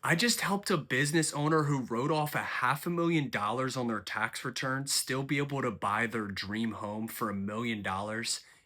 I just helped a business owner who wrote off a $500,000 on their tax return still be able to buy their dream home for $1 million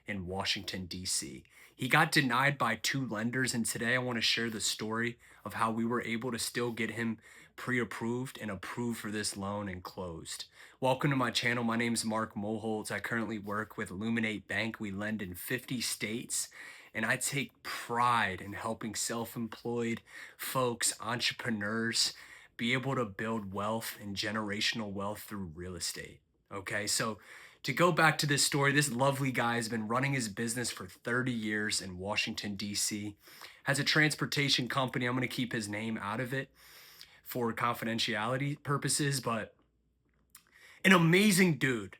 in Washington, D.C. He got denied by two lenders, and today I want to share the story of how we were able to still get him pre approved and approved for this loan and closed. Welcome to my channel. My name is Mark Moholt. I currently work with Illuminate Bank. We lend in 50 states, and I take pride in helping self employed folks, entrepreneurs, be able to build wealth and generational wealth through real estate. Okay, so to go back to this story, this lovely guy has been running his business for 30 years in Washington, D.C., has a transportation company. I'm going to keep his name out of it for confidentiality purposes, but an amazing dude.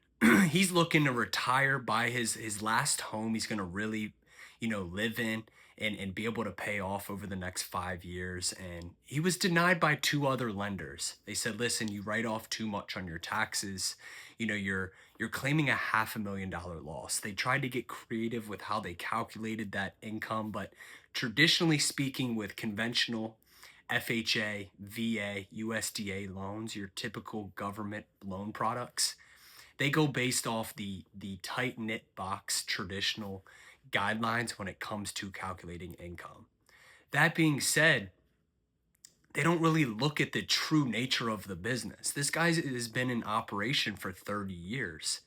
He's looking to retire, buy his last home he's going to really, live in and be able to pay off over the next 5 years. And he was denied by two other lenders. They said, listen, you write off too much on your taxes. You're claiming a $500,000 loss. They tried to get creative with how they calculated that income, but traditionally speaking, with conventional FHA, VA, USDA loans, your typical government loan products, they go based off the tight knit box traditional guidelines when it comes to calculating income. That being said, they don't really look at the true nature of the business. This guy has been in operation for 30 years.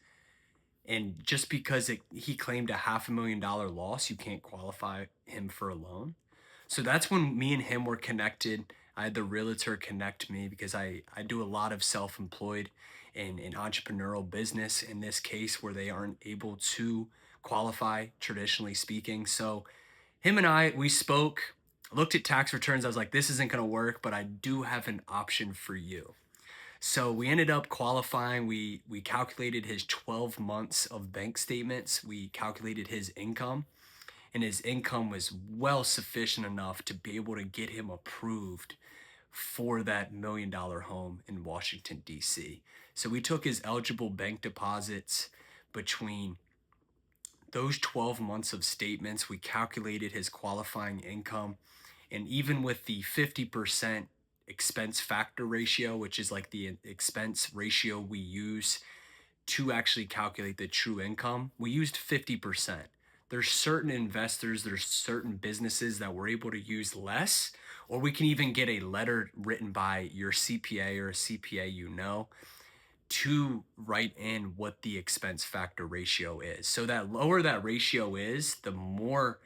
And just because he claimed a $500,000 loss, you can't qualify him for a loan. So that's when me and him were connected. I had the realtor connect me because I do a lot of self-employed and entrepreneurial business in this case where they aren't able to qualify traditionally speaking. So him and we spoke, looked at tax returns. I was like, this isn't going to work, but I do have an option for you. So we ended up qualifying. We calculated his 12 months of bank statements. We calculated his income, and his income was well sufficient enough to be able to get him approved for that $1 million home in Washington, D.C. So we took his eligible bank deposits between those 12 months of statements. We calculated his qualifying income, and even with the 50% expense factor ratio, which is like the expense ratio we use to actually calculate the true income, we used 50%. There's certain investors, there's certain businesses that we're able to use less, or we can even get a letter written by your CPA or a CPA to write in what the expense factor ratio is. So that lower that ratio is, the more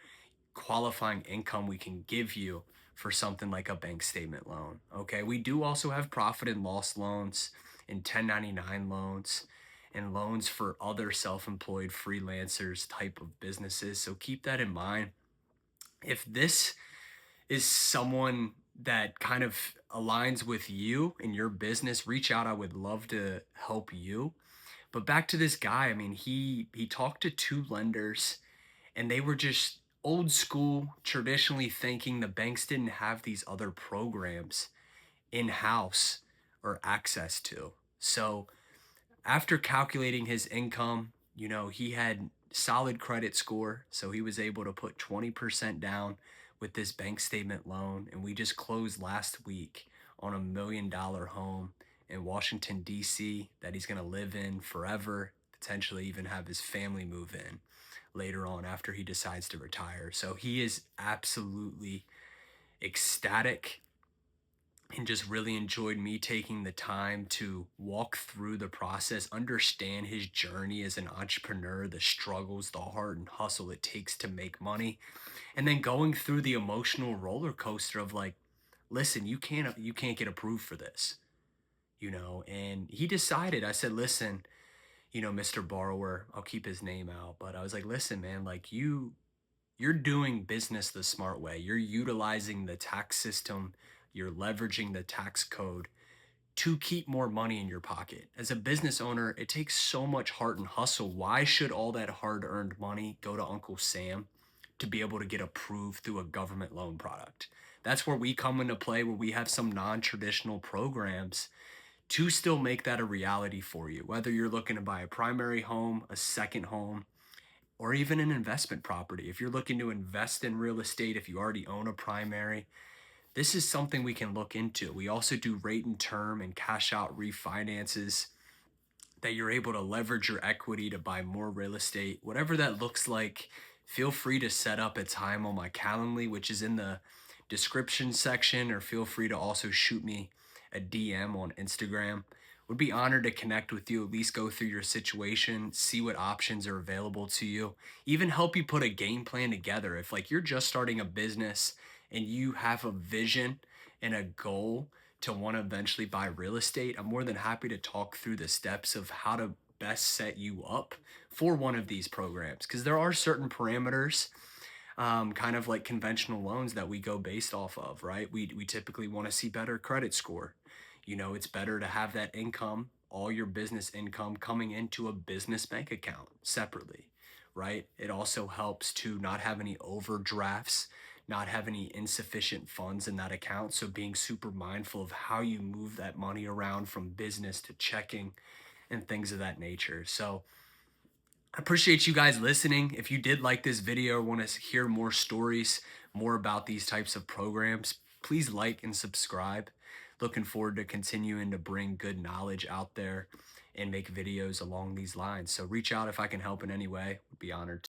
qualifying income we can give you for something like a bank statement loan. Okay, we do also have profit and loss loans and 1099 loans and loans for other self-employed freelancers type of businesses. So keep that in mind. If this is someone that kind of aligns with you and your business, reach out. I would love to help you. But back to this guy, I mean, he talked to two lenders, and they were just old school, traditionally thinking the banks didn't have these other programs in house or access to. So after calculating his income, he had solid credit score, so he was able to put 20% down with this bank statement loan, and we just closed last week on $1 million home in Washington, D.C. that he's going to live in forever, potentially even have his family move in later on after he decides to retire. So he is absolutely ecstatic and just really enjoyed me taking the time to walk through the process, understand his journey as an entrepreneur, the struggles, the heart and hustle it takes to make money, and then going through the emotional roller coaster of like, listen, you can't get approved for this, and he decided. I said, listen, Mr. Borrower, I'll keep his name out, but I was like, listen, man, like you're doing business the smart way. You're utilizing the tax system, you're leveraging the tax code to keep more money in your pocket. As a business owner, it takes so much heart and hustle. Why should all that hard earned money go to Uncle Sam to be able to get approved through a government loan product? That's where we come into play, where we have some non traditional programs to still make that a reality for you. Whether you're looking to buy a primary home, a second home, or even an investment property. If you're looking to invest in real estate, if you already own a primary, this is something we can look into. We also do rate and term and cash out refinances that you're able to leverage your equity to buy more real estate, whatever that looks like. Feel free to set up a time on my Calendly, which is in the description section, or feel free to also shoot me a DM on Instagram. Would be honored to connect with you, at least go through your situation, see what options are available to you, even help you put a game plan together. If like you're just starting a business and you have a vision and a goal to want to eventually buy real estate, I'm more than happy to talk through the steps of how to best set you up for one of these programs, because there are certain parameters, kind of like conventional loans, that we go based off of, right? We typically want to see better credit score. It's better to have that income, all your business income, coming into a business bank account separately, right? It also helps to not have any overdrafts, not have any insufficient funds in that account. So being super mindful of how you move that money around from business to checking and things of that nature. So I appreciate you guys listening. If you did like this video or want to hear more stories, more about these types of programs, please like and subscribe. Looking forward to continuing to bring good knowledge out there and make videos along these lines. So reach out if I can help in any way. Would be honored.